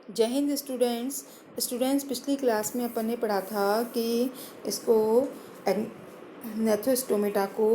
जय हिंद स्टूडेंट्स पिछली क्लास में अपन ने पढ़ा था कि इसको नेथोस्टोमेटा को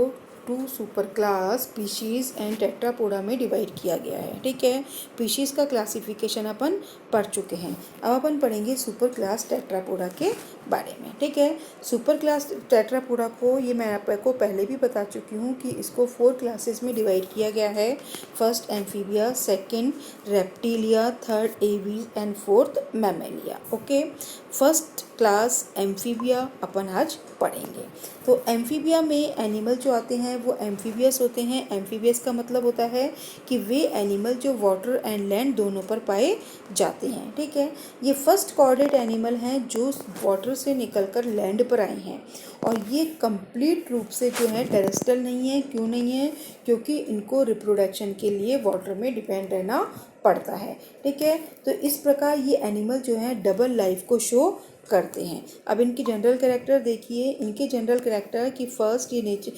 2 super class species and Tetrapoda में डिवाइड किया गया है। ठीक है, स्पीशीज़ का क्लासिफिकेशन अपन पढ़ चुके हैं। अब अपन पढ़ेंगे सुपर क्लास टेट्रापोडा के बारे में। ठीक है, सुपर क्लास टेट्रापोडा को ये मैं आपको पहले भी बता चुकी हूँ कि इसको 4 क्लासेस में डिवाइड किया गया है। First Amphibia, second Reptilia, third Aves and fourth Mammalia. Okay, first class Amphibia अपन आज पढ़ेंगे। तो एम्फीबिया में एनिमल जो आते हैं वो एम्फीबियस होते हैं। एम्फीबियस का मतलब होता है कि वे एनिमल जो वाटर एंड लैंड दोनों पर पाए जाते हैं। ठीक है, ये फर्स्ट कॉर्डेड एनिमल हैं जो वाटर से निकलकर लैंड पर आए हैं और ये कंप्लीट रूप से जो है टेरेस्ट्रियल नहीं है। क्यों नहीं है? क्योंकि इनको रिप्रोडक्शन के लिए वाटर में डिपेंड रहना पड़ता है। ठीक है, तो इस प्रकार ये एनिमल जो है डबल लाइफ को शो करते हैं। अब इनकी जनरल कैरेक्टर देखिए। इनके जनरल कैरेक्टर की फर्स्ट ये नेचर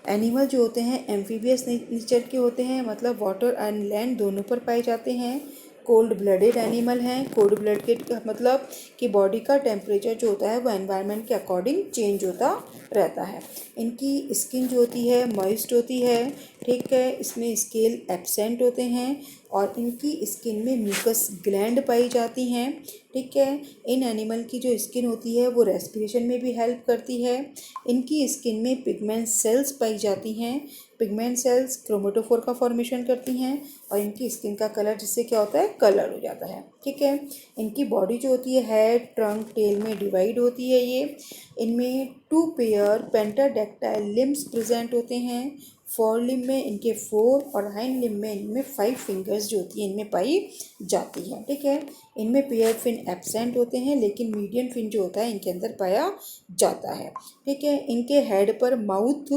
एनिमल जो होते हैं एम्फीबियस नेचर के होते हैं, मतलब वाटर एंड लैंड दोनों पर पाए जाते हैं। कोल्ड ब्लडेड एनिमल हैं। कोल्ड ब्लड के मतलब कि बॉडी का टेम्परेचर जो होता है वो एनवायरनमेंट के अकॉर्डिंग चेंज होता रहता है। इनकी स्किन जो होती है मॉइस्ट होती है। ठीक है, इसमें स्केल एब्सेंट होते हैं और इनकी स्किन में म्यूकस ग्लैंड पाई जाती हैं। ठीक है, इन एनिमल की जो स्किन होती है वो रेस्पिरेशन में भी हेल्प करती है। इनकी स्किन में पिगमेंट सेल्स पाई जाती हैं। पिगमेंट सेल्स क्रोमेटोफोर का फॉर्मेशन करती हैं और इनकी स्किन का कलर जिससे क्या होता है कलर हो जाता है। ठीक है, इनकी बॉडी जो होती है हेड, ट्रंक, टेल में डिवाइड होती है। ये इनमें 2 पेयर पेंटाडेक्टाइल लिम्स प्रेजेंट होते हैं। फोर लिम्ब में इनके 4 और हाइंड लिम्ब में इनमें 5 फिंगर्स जो होती हैं इनमें पाई जाती है। ठीक है, इनमें पेयर फिन एब्सेंट होते हैं लेकिन मीडियन फिन जो होता है इनके अंदर पाया जाता है। ठीक है, इनके हेड पर mouth,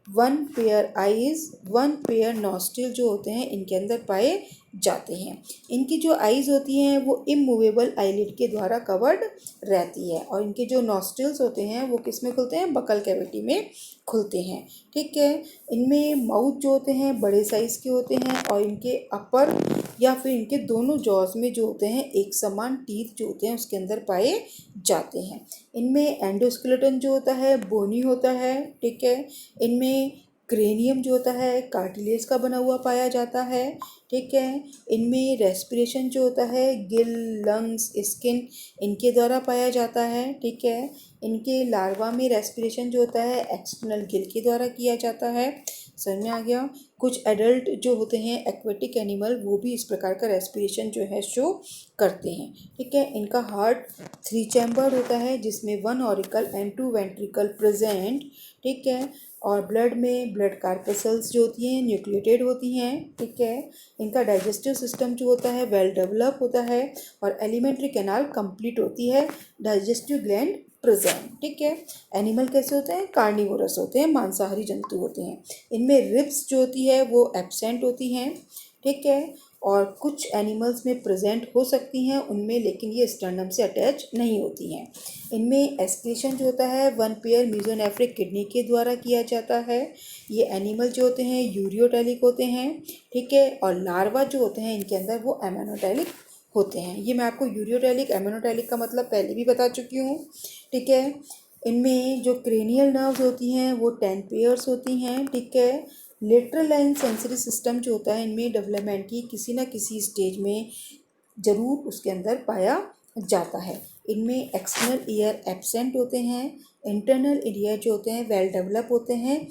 1 pair eyes, 1 pair nostril जो होते हैं इनके अंदर पाए जाते हैं। इनकी जो आईज होती हैं वो इमूवेबल आईलिड के द्वारा कवर्ड रहती है और इनके जो नॉस्ट्रिल्स होते हैं वो किस में खुलते हैं? बकल कैविटी में खुलते हैं। ठीक है, इनमें माउथ जो होते हैं बड़े साइज़ के होते हैं और इनके अपर या फिर इनके दोनों जॉज में जो होते हैं एक समान टीथ जो होते हैं उसके अंदर पाए जाते हैं। इनमें एंडोस्केलेटन जो होता है बोनी होता है। ठीक है, इनमें क्रेनियम जो होता है कार्टिलेज का बना हुआ पाया जाता है। ठीक है, इनमें रेस्पिरेशन जो होता है गिल, लंग्स, स्किन इनके द्वारा पाया जाता है। ठीक है, इनके लार्वा में रेस्पिरेशन जो होता है एक्सटर्नल गिल के द्वारा किया जाता है। समझ में आ गया? कुछ एडल्ट जो होते हैं एक्वेटिक एनिमल वो भी इस प्रकार का रेस्पिरेशन जो है शो करते हैं। ठीक है, इनका हार्ट 3 चैम्बर होता है जिसमें 1 ऑरिकल एंड 2 वेंट्रिकल प्रेजेंट। ठीक है, और ब्लड में ब्लड कार्पेसल्स जो होती हैं न्यूक्लिएटेड होती हैं। ठीक है, इनका डाइजेस्टिव सिस्टम जो होता है वेल डेवलप होता है और एलिमेंट्री कैनाल कंप्लीट होती है। Digestive gland present. ठीक है, एनिमल कैसे होते हैं? कार्निवोरस होते हैं, मांसाहारी जंतु होते हैं। इनमें रिब्स जो होती है वो एब्सेंट होती हैं। ठीक है, और कुछ एनिमल्स में प्रेजेंट हो सकती हैं उनमें, लेकिन ये स्टर्नम से अटैच नहीं होती हैं। इनमें एस्क्रीशन जो होता है 1 पेयर मीजोनेफ्रिक किडनी के द्वारा किया जाता है। ये एनिमल जो होते हैं यूरियोटैलिक होते हैं। ठीक है, और लार्वा जो होते हैं इनके अंदर वो एमेनोटैलिक होते हैं। ये मैं आपको यूरियोटैलिक एमेनोटैलिक का मतलब पहले भी बता चुकी हूँ। ठीक है, इनमें जो क्रेनियल नर्व्स होती हैं वो 10 पेयर्स होती हैं। ठीक है, लेटरल लाइन सेंसरी सिस्टम जो होता है इनमें डेवलपमेंट की किसी न किसी स्टेज में ज़रूर उसके अंदर पाया जाता है। इनमें एक्सटर्नल ईयर एब्सेंट होते हैं। इंटरनल ईयर जो होते हैं वेल डेवलप होते हैं,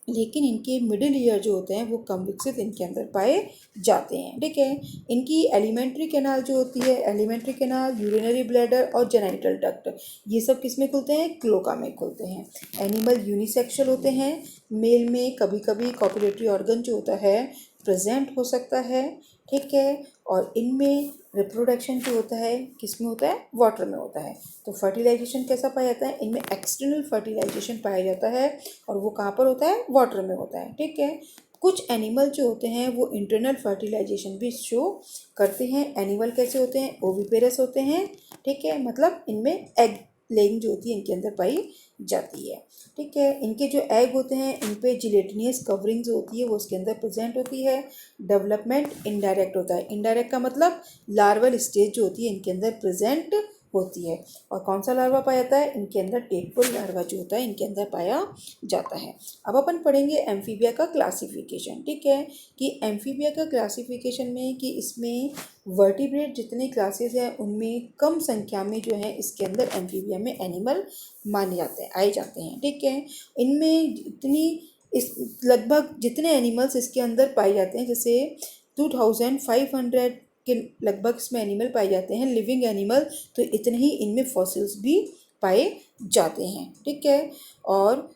लेकिन इनके मिडिल ईयर जो होते हैं वो कम विकसित इनके अंदर पाए जाते हैं। ठीक है, इनकी एलिमेंट्री कैनाल जो होती है, एलिमेंट्री कैनाल, यूरिनरी ब्लैडर और जेनाइटल डक्ट ये सब किस में खुलते हैं? क्लोका में खुलते हैं। एनिमल यूनिसेक्सुअल होते हैं। मेल में कभी कभी कॉपुलेटरी ऑर्गन जो होता है प्रेजेंट हो सकता है। ठीक है, और इनमें रिप्रोडक्शन जो होता है किस में होता है? वाटर में होता है। तो फर्टिलाइजेशन कैसा पाया जाता है? इनमें एक्सटर्नल फर्टिलाइजेशन पाया जाता है और वो कहाँ पर होता है? वाटर में होता है। ठीक है, कुछ एनिमल जो होते हैं वो इंटरनल फर्टिलाइजेशन भी शो करते हैं। एनिमल कैसे होते हैं? ओविपेरस होते हैं। ठीक है, मतलब इनमें एग लेइंग जो होती है इनके अंदर पाई जाती है। ठीक है, इनके जो एग होते हैं इन पे जिलेटिनियस कवरिंग जो होती है वो उसके अंदर प्रेजेंट होती है। डेवलपमेंट इनडायरेक्ट होता है, इनडायरेक्ट का मतलब लार्वल स्टेज जो होती है इनके अंदर प्रेजेंट होती है। और कौन सा लार्वा पाया जाता है, इनके अंदर टेडपोल लार्वा जो होता है इनके अंदर पाया जाता है। अब अपन पढ़ेंगे एम्फीबिया का क्लासिफिकेशन। ठीक है, कि एम्फीबिया का क्लासिफिकेशन में कि इसमें वर्टिब्रेट जितने क्लासेस हैं उनमें कम संख्या में जो है इसके अंदर एम्फीबिया में एनिमल माने जाते हैं, आए जाते हैं। ठीक है, इनमें इतनी इस लगभग जितने एनिमल्स इसके अंदर पाए जाते हैं, जैसे 2500 के लगभग इसमें एनिमल पाए जाते हैं लिविंग एनिमल, तो इतने ही इनमें फॉसिल्स भी पाए जाते हैं। ठीक है, और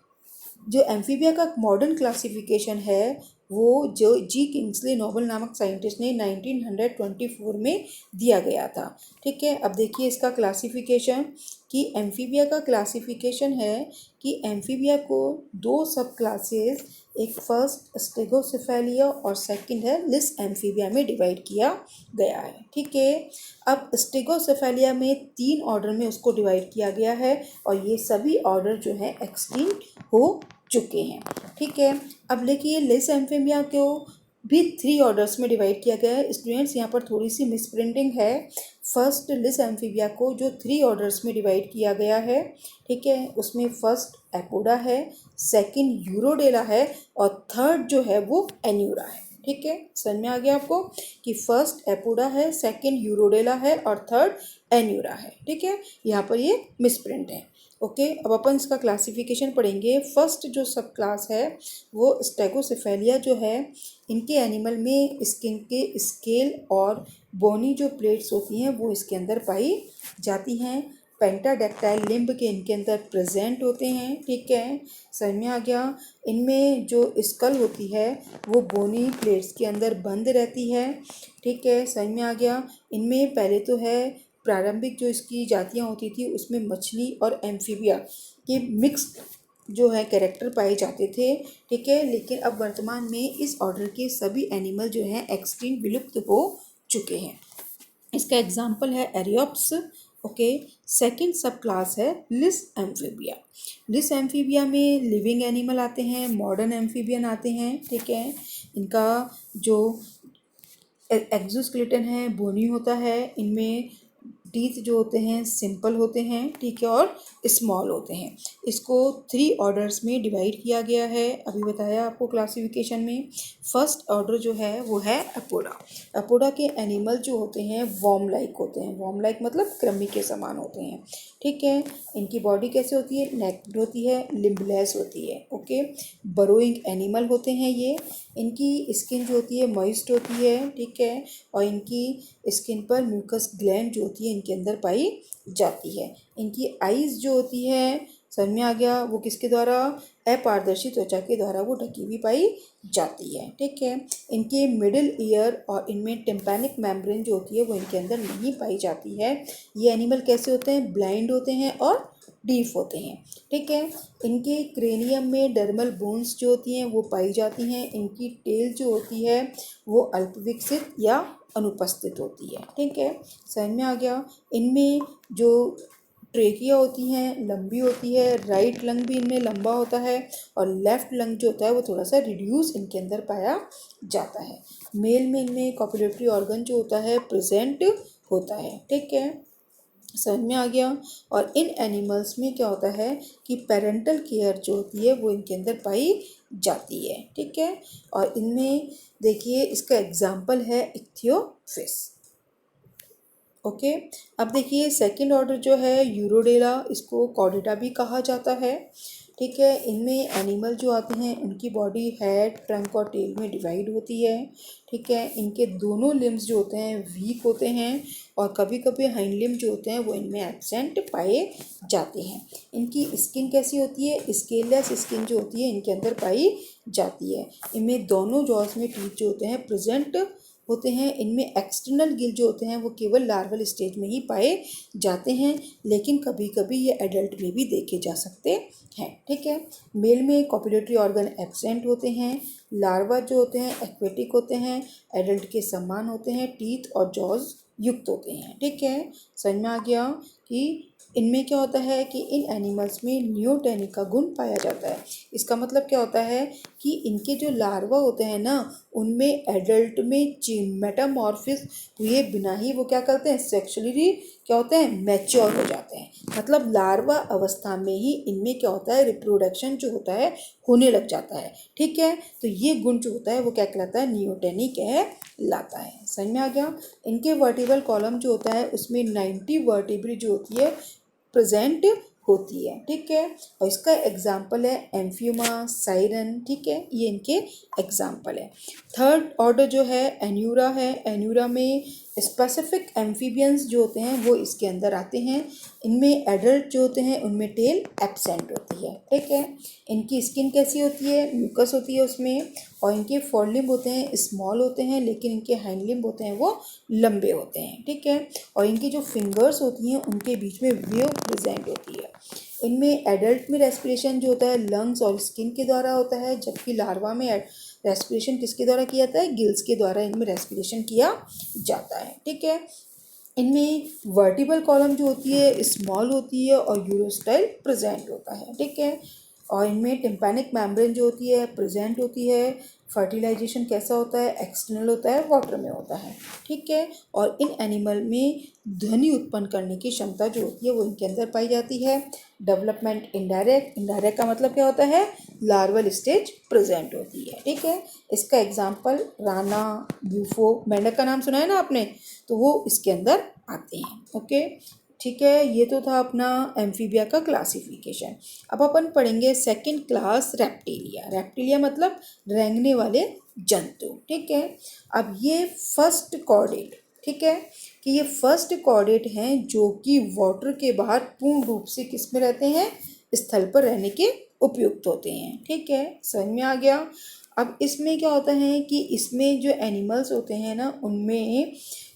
जो एम्फीबिया का मॉडर्न क्लासिफिकेशन है वो जो जी किंग्सले नोबल नामक साइंटिस्ट ने 1924 में दिया गया था। ठीक है, अब देखिए इसका क्लासिफिकेशन कि एम्फीबिया का क्लासिफिकेशन है कि एम्फीबिया को दो सब क्लासेस, एक फर्स्ट स्टेगोसेफेलिया और सेकंड है लिस एम्फीबिया में डिवाइड किया गया है। ठीक है, अब स्टेगोसेफेलिया में 3 ऑर्डर में उसको डिवाइड किया गया है और ये सभी ऑर्डर जो है एक्सटिंक्ट हो चुके हैं। ठीक है, अब देखिए लिस एम्फीबिया को भी 3 ऑर्डर्स में डिवाइड किया गया है। स्टूडेंट्स यहाँ पर थोड़ी सी मिसप्रिंटिंग है। फर्स्ट लिस एम्फीबिया को जो 3 ऑर्डर्स में डिवाइड किया गया है, ठीक है, उसमें फर्स्ट एपोडा है, सेकंड यूरोडेला है और थर्ड जो है वो एन्यूरा है। ठीक है, समझ में आ गया आपको कि फर्स्ट एपोडा है, सेकंड यूरोडेला है और थर्ड एन्यूरा है। ठीक है, यहाँ पर ये मिसप्रिंट है। ओके, अब अपन इसका क्लासिफिकेशन पढ़ेंगे। फर्स्ट जो सब क्लास है वो स्टेगोसेफेलिया जो है, इनके एनिमल में स्किन के स्केल और बोनी जो प्लेट्स होती हैं वो इसके अंदर पाई जाती हैं। पेंटाडेक्टाइल लिम्ब के इनके अंदर प्रेजेंट होते हैं। ठीक है, समझ में आ गया। इनमें जो स्कल होती है वो बोनी प्लेट्स के अंदर बंद रहती है। ठीक है, समझ में आ गया। इनमें पहले तो है प्रारंभिक जो इसकी जातियाँ होती थी उसमें मछली और एम्फीबिया के मिक्स जो है कैरेक्टर पाए जाते थे। ठीक है, लेकिन अब वर्तमान में इस ऑर्डर के सभी एनिमल जो हैं एक्सटिंक्ट, विलुप्त हो चुके हैं। इसका एग्जाम्पल है एरियोप्स। ओके, सेकंड सब क्लास है लिस एम्फीबिया। लिस एम्फीबिया में लिविंग एनिमल आते हैं, मॉडर्न एम्फीबियन आते हैं। ठीक है, इनका जो एक्सोस्केलेटन है बोनी होता है, इनमें टीथ जो होते हैं सिंपल होते हैं। ठीक है, और स्मॉल होते हैं। इसको 3 ऑर्डर्स में डिवाइड किया गया है, अभी बताया आपको क्लासिफिकेशन में। फर्स्ट ऑर्डर जो है वो है अपोडा। अपोडा के एनिमल जो होते हैं वॉर्म लाइक होते हैं, वॉर्म लाइक मतलब कृमि के समान होते हैं। ठीक है, इनकी बॉडी कैसे होती है, नेक्ड होती है, लिम्बलेस होती है। ओके, बरोइंग एनिमल होते हैं ये। इनकी स्किन जो होती है मॉइस्ट होती है। ठीक है, और इनकी स्किन पर म्यूकस ग्लैंड जो होती है इनके अंदर पाई जाती है। इनकी आईज जो होती है, समझ में आ गया, वो किसके द्वारा, अपारदर्शी त्वचा के द्वारा वो ढकी हुई पाई जाती है। ठीक है, इनके मिडिल ईयर और इनमें टिम्पैनिक मेम्ब्रेन जो होती है वो इनके अंदर नहीं पाई जाती है। ये एनिमल कैसे होते हैं, ब्लाइंड होते हैं और डीफ होते हैं। ठीक है, इनके क्रेनियम में डर्मल बोन्स जो होती हैं वो पाई जाती हैं। इनकी टेल जो होती है वो अल्प विकसित या अनुपस्थित होती है। ठीक है, समझ में आ गया। इनमें जो ट्रेकिया होती हैं लंबी होती है, राइट लंग भी इनमें लंबा होता है और लेफ्ट लंग जो होता है वो थोड़ा सा रिड्यूस इनके अंदर पाया जाता है। मेल में इनमें कॉपुलेटरी ऑर्गन जो होता है प्रेजेंट होता है। ठीक है, समझ में आ गया। और इन एनिमल्स में क्या होता है कि पेरेंटल केयर जो होती है वो इनके अंदर पाई जाती है। ठीक है, और इनमें देखिए इसका एग्जाम्पल है इक्थियोफिस। ओके, अब देखिए सेकंड ऑर्डर जो है यूरोडेला, इसको कॉर्डेटा भी कहा जाता है। ठीक है, इनमें एनिमल जो आते हैं उनकी बॉडी हेड, ट्रंक और टेल में डिवाइड होती है। ठीक है, इनके दोनों लिम्स जो होते हैं वीक होते हैं और कभी कभी हाइंड लिम्ब जो होते हैं वो इनमें एब्सेंट पाए जाते हैं। इनकी स्किन कैसी होती है, स्केललेस स्किन जो होती है इनके अंदर पाई जाती है। इनमें दोनों जॉस में टीथ जो होते हैं प्रेजेंट होते हैं। इनमें एक्सटर्नल गिल जो होते हैं वो केवल लार्वल स्टेज में ही पाए जाते हैं, लेकिन कभी कभी ये एडल्ट में भी देखे जा सकते हैं। ठीक है, मेल में कॉपुलेटरी ऑर्गन एब्सेंट होते हैं। लार्वा जो होते हैं एक्वेटिक होते हैं, एडल्ट के समान होते हैं, टीथ और जॉज युक्त होते हैं। ठीक है, समझ में आ गया कि इनमें क्या होता है कि इन एनिमल्स में नियोटेनिक का गुण पाया जाता है। इसका मतलब क्या होता है कि इनके जो लार्वा होते हैं ना, उनमें एडल्ट में मेटामॉर्फिस हुए बिना ही वो क्या करते हैं, सेक्सुअली क्या होते हैं, मैच्योर हो जाते हैं। मतलब लार्वा अवस्था में ही इनमें क्या होता है, रिप्रोडक्शन जो होता है होने लग जाता है। ठीक है, तो ये गुण जो होता है वो क्या कहलाता है, नियोटेनिक कहलाता है। समझ में आ गया। इनके वर्टिब्रल कॉलम जो होता है उसमें 90 वर्टिब्री जो होती है प्रेजेंट होती है। ठीक है, और इसका एग्जाम्पल है एम्फियोमा, साइरन। ठीक है, ये इनके एग्जाम्पल है। थर्ड ऑर्डर जो है एन्यूरा है। एन्यूरा में स्पेसिफिक एम्फीबियंस जो होते हैं वो इसके अंदर आते हैं। इनमें एडल्ट जो होते हैं उनमें टेल एब्सेंट होती है। ठीक है, इनकी स्किन कैसी होती है, म्यूकस होती है उसमें, और इनके फोरलिम्ब होते हैं स्मॉल होते हैं, लेकिन इनके हाइंडलिम्ब होते हैं वो लंबे होते हैं। ठीक है, और इनकी जो फिंगर्स होती हैं उनके बीच में वेव प्रेजेंट होती है। इनमें एडल्ट में रेस्पिरेशन जो होता है लंग्स और स्किन के द्वारा होता है, जबकि लार्वा में रेस्पिरेशन किसके द्वारा किया जाता है, गिल्स के द्वारा इनमें रेस्पिरेशन किया जाता है। ठीक है, इनमें वर्टिब्रल कॉलम जो होती है स्मॉल होती है और यूरोस्टाइल प्रेजेंट होता है। ठीक है, और इनमें टिम्पैनिक मेम्ब्रेन जो होती है प्रेजेंट होती है। फर्टिलाइजेशन कैसा होता है, एक्सटर्नल होता है, वाटर में होता है। ठीक है, और इन एनिमल में ध्वनि उत्पन्न करने की क्षमता जो होती है वो इनके अंदर पाई जाती है। डेवलपमेंट इनडायरेक्ट, इनडायरेक्ट का मतलब क्या होता है, लार्वल स्टेज प्रेजेंट होती है। ठीक है, इसका एग्जाम्पल राना, ब्यूफो, मेंढक का नाम सुना है ना आपने, तो वो इसके अंदर आते हैं। ओके, ठीक है, ये तो था अपना एम्फीबिया का क्लासिफिकेशन। अब अपन पढ़ेंगे सेकंड क्लास रेप्टिलिया। रेप्टिलिया मतलब रेंगने वाले जंतु। ठीक है, अब ये फर्स्ट कॉर्डेट, ठीक है, कि ये फर्स्ट कॉर्डेट हैं जो कि वाटर के बाहर पूर्ण रूप से किस में रहते हैं, स्थल पर रहने के उपयुक्त होते हैं। ठीक है, समझ में आ गया। अब इसमें क्या होता है कि इसमें जो एनिमल्स होते हैं ना, उनमें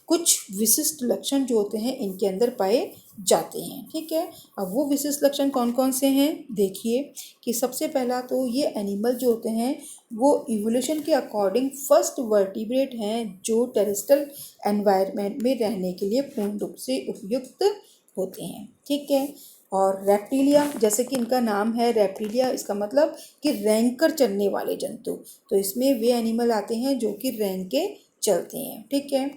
कुछ विशिष्ट लक्षण जो होते हैं इनके अंदर पाए जाते हैं। ठीक है, अब वो विशिष्ट लक्षण कौन कौन से हैं, देखिए कि सबसे पहला तो ये एनिमल जो होते हैं वो इवोल्यूशन के अकॉर्डिंग फर्स्ट वर्टिब्रेट हैं जो टेरेस्ट्रियल एनवायरनमेंट में रहने के लिए पूर्ण रूप से उपयुक्त होते हैं। ठीक है, और रेप्टिलिया, जैसे कि इनका नाम है रेप्टिलिया, इसका मतलब कि रेंग कर चलने वाले जंतु, तो इसमें वे एनिमल आते हैं जो कि रेंग के चलते हैं। ठीक है,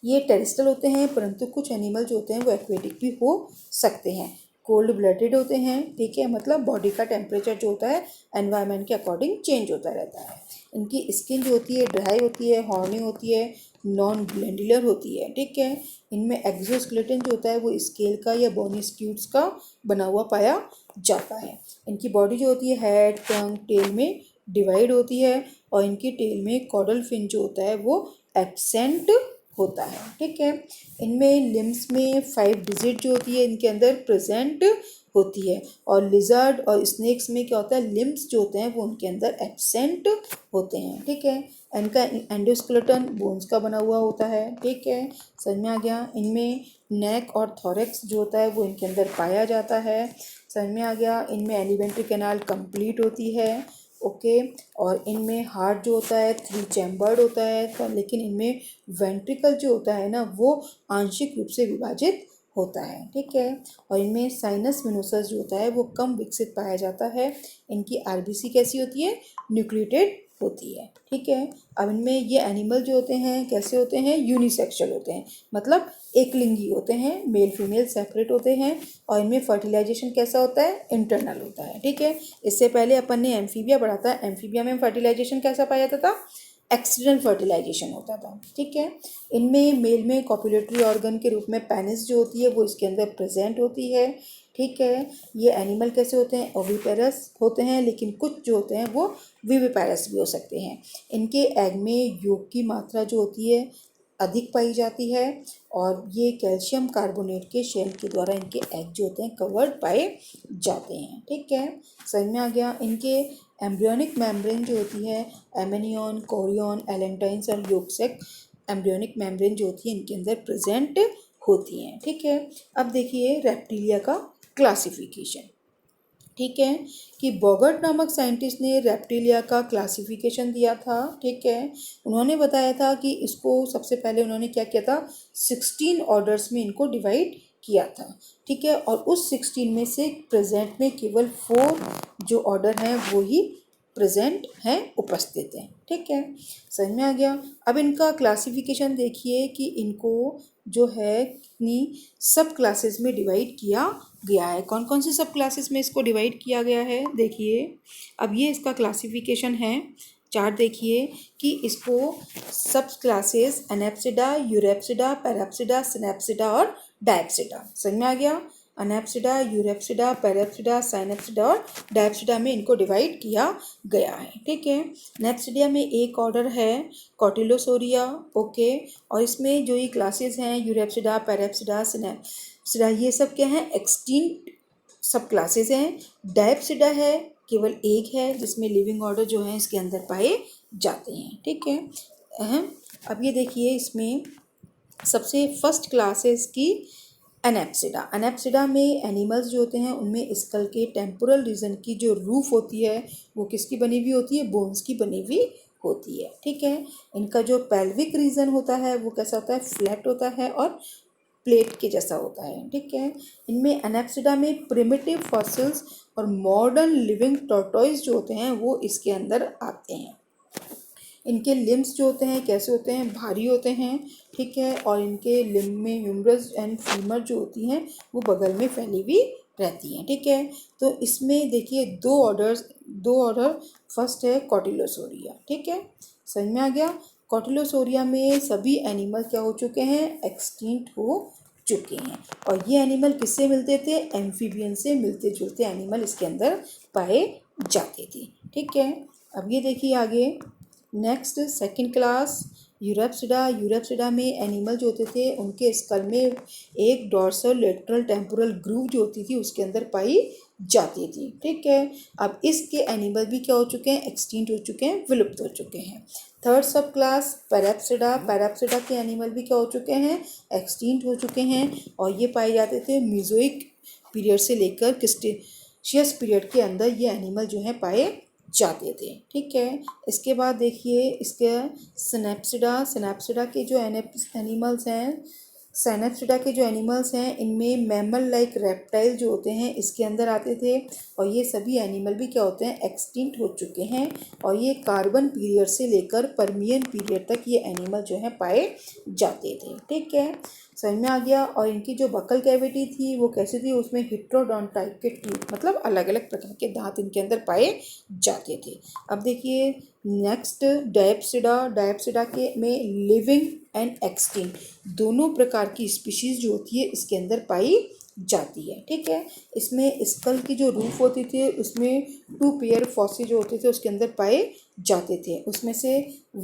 ये टेरेस्ट्रियल होते हैं, परंतु कुछ एनिमल जो होते हैं वो एक्वेटिक भी हो सकते हैं। कोल्ड ब्लडेड होते हैं। ठीक है, मतलब बॉडी का टेम्परेचर जो होता है एनवायरनमेंट के अकॉर्डिंग चेंज होता रहता है। इनकी स्किन जो होती है ड्राई होती है, हॉर्नी होती है, नॉन ग्लैंडुलर होती है। ठीक है, इनमें एक्सोस्केलेटन जो होता है वो स्केल का या बोनी स्क्यूट्स का बना हुआ पाया जाता है। इनकी बॉडी जो होती है हेड, टंग, टेल में डिवाइड होती है, और इनकी टेल में कॉडल फिन जो होता है वो एब्सेंट होता है। ठीक है, इनमें लिम्स में 5 डिजिट जो होती है इनके अंदर प्रेजेंट होती है, और लिजर्ड और स्नेक्स में क्या होता है, लिम्स जो होते हैं वो उनके अंदर एब्सेंट होते हैं। ठीक है, इनका एंडोस्केलेटन बोन्स का बना हुआ होता है। ठीक है, समझ में आ गया। इनमें नेक और थोरेक्स जो होता है वो इनके अंदर पाया जाता है। समझ में आ गया। इनमें एलिमेंट्री कैनाल कंप्लीट होती है। ओके, और इनमें हार्ट जो होता है 3 चैम्बर्ड होता है, तो लेकिन इनमें वेंट्रिकल जो होता है ना वो आंशिक रूप से विभाजित होता है। ठीक है, और इनमें साइनस वेनोसस जो होता है वो कम विकसित पाया जाता है। इनकी आरबीसी कैसी होती है, न्यूक्लिएटेड होती है। ठीक है, अब इनमें ये एनिमल जो होते हैं कैसे होते हैं, यूनिसेक्सुअल होते हैं, मतलब एक लिंगी होते हैं, मेल फीमेल सेपरेट होते हैं, और इनमें फर्टिलाइजेशन कैसा होता है, इंटरनल होता है। ठीक है, इससे पहले अपन ने एम्फीबिया पढ़ा था, एम्फीबिया में फर्टिलाइजेशन कैसा पाया जाता था, एक्सटर्नल फर्टिलाइजेशन होता था। ठीक है, इनमें मेल में कॉपुलेटरी ऑर्गन के रूप में पेनिस जो होती है वो इसके अंदर प्रेजेंट होती है। ठीक है, ये एनिमल कैसे होते हैं, ओविपेरस होते हैं, लेकिन कुछ जो होते हैं वो विविपेरस भी हो सकते हैं। इनके एग में योग की मात्रा जो होती है अधिक पाई जाती है, और ये कैल्शियम कार्बोनेट के शेल के द्वारा इनके एग जो होते हैं कवर्ड पाए जाते हैं। ठीक है, समझ में आ गया। इनके एम्ब्रियोनिक मेम्ब्रेन जो होती है एमेनियन, कोरियन, एलेंटाइन्स और योगसेक एम्ब्रियोनिक मेम्ब्रेन जो होती है इनके अंदर प्रेजेंट होती हैं। ठीक है, अब देखिए रेप्टिलिया का क्लासिफिकेशन। ठीक है, कि बॉगर्ट नामक साइंटिस्ट ने रेप्टिलिया का क्लासिफिकेशन दिया था। ठीक है, उन्होंने बताया था कि इसको सबसे पहले उन्होंने क्या किया था, 16 ऑर्डर्स में इनको डिवाइड किया था। ठीक है, और उस 16 में से प्रेजेंट में केवल 4 जो ऑर्डर हैं वो ही प्रेजेंट हैं, उपस्थित हैं। ठीक है, समझ में आ गया। अब इनका क्लासिफिकेशन देखिए कि इनको जो है कितनी सब क्लासेस में डिवाइड किया गया है। कौन कौन सी सब क्लासेस में इसको डिवाइड किया गया है, देखिए। अब ये इसका क्लासिफिकेशन है, चार्ट देखिए कि इसको सब क्लासेस एनेप्सिडा, यूरेप्सिडा, पैराप्सिडा, सिनेप्सिडा और डायप्सिडा, समझ में आ गया। अनेप्सिडा, यूरेप्सिडा, पैराप्सिडा, साइनेप्सिडा और डायप्सिडा में इनको डिवाइड किया गया है। ठीक है, नेप्सिडिया में एक ऑर्डर है कॉटिलोसोरिया। ओके, और इसमें जो ये क्लासेस हैं यूरेप्सिडा, पैराप्सिडा, सिनेप्सिडा, ये सब क्या हैं, एक्सटिंक्ट सब क्लासेस हैं। डायप्सिडा है, केवल एक है जिसमें लिविंग ऑर्डर जो है इसके अंदर पाए जाते हैं। ठीक है, अब ये देखिए इसमें सबसे फर्स्ट क्लास है इसकी एनेप्सिडा। एनेप्सिडा में एनिमल्स जो होते हैं उनमें स्कल के टेम्पोरल रीजन की जो रूफ होती है वो किसकी बनी हुई होती है, बोन्स की बनी हुई होती है। ठीक है, इनका जो पेल्विक रीजन होता है वो कैसा होता है, फ्लैट होता है और प्लेट के जैसा होता है। ठीक है, इनमें एनेप्सिडा में प्रिमिटिव फॉसिल्स और मॉडर्न लिविंग टॉर्टोइस जो होते हैं वो इसके अंदर आते हैं। इनके लिम्स जो होते हैं कैसे होते हैं, भारी होते हैं। ठीक है, और इनके लिम्ब में ह्यूमरस एंड फीमर जो होती हैं वो बगल में फैली हुई रहती हैं। ठीक है, तो इसमें देखिए दो ऑर्डर फर्स्ट है कॉटिलोसोरिया। ठीक है, समझ में आ गया। कॉटिलोसोरिया में सभी एनिमल क्या हो चुके हैं, एक्सटिंक्ट हो चुके हैं। और ये एनिमल किससे मिलते थे, एम्फीबियन से मिलते जुलते एनिमल इसके अंदर पाए जाते थे। ठीक है, अब ये देखिए आगे नेक्स्ट सेकंड क्लास यूरेप्सिडा। यूरेप्सिडा में एनिमल जो होते थे उनके स्कल में एक डॉर्सल लेटरल टेम्पोरल ग्रूव जो होती थी उसके अंदर पाई जाती थी। ठीक है, अब इसके एनिमल भी क्या हो चुके हैं, एक्सटिंक्ट हो चुके हैं, विलुप्त हो चुके हैं। थर्ड सब क्लास पैराप्सिडा। पैराप्सिडा के एनिमल भी क्या हो चुके हैं, एक्सटिंक्ट हो चुके हैं, और ये पाए जाते थे मीजोइक पीरियड से लेकर क्रिटेशियस पीरियड के अंदर ये एनिमल जो है पाए जाते थे। ठीक है, इसके बाद देखिए इसके सिनेप्सिडा के जो एनिमल्स हैं, सिनेप्सिडा के जो एनिमल्स हैं इनमें मैमल लाइक रेप्टाइल जो होते हैं इसके अंदर आते थे, और ये सभी एनिमल भी क्या होते हैं, एक्सटिंक्ट हो चुके हैं। और ये कार्बन पीरियड से लेकर परमियन पीरियड तक ये एनिमल जो है पाए जाते थे। ठीक है, समझ में आ गया। और इनकी जो बकल कैविटी थी वो कैसी थी, उसमें हिट्रोडॉन टाइप के टीथ, मतलब अलग अलग प्रकार के दांत इनके अंदर पाए जाते थे। अब देखिए नेक्स्ट डायप्सिडा। डायप्सिडा के में लिविंग एंड एक्सटिंक्ट दोनों प्रकार की स्पीशीज जो होती है इसके अंदर पाई जाती है। ठीक है, इसमें स्कल की जो रूफ होती थी उसमें 2 पेयर फॉसी जो होते थे उसके अंदर पाए जाते थे। उसमें से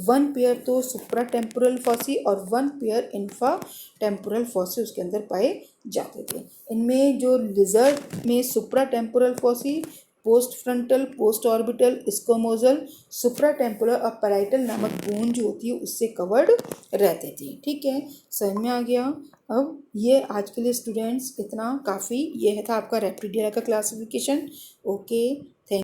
1 पेयर तो सुप्रा टेम्पोरल फॉसी और 1 पेयर इंफा टेम्पोरल फॉसी उसके अंदर पाए जाते थे। इनमें जो लिजर्ड में supra temporal fossae, post frontal, post orbital, squamosal, supra temporal और पैराइटल नामक बोन जो होती है उससे कवर्ड रहते थे। ठीक है, समझ में आ गया। अब ये आज के लिए स्टूडेंट्स इतना काफ़ी, ये था आपका रेप्टिलिया का क्लासिफिकेशन। ओके।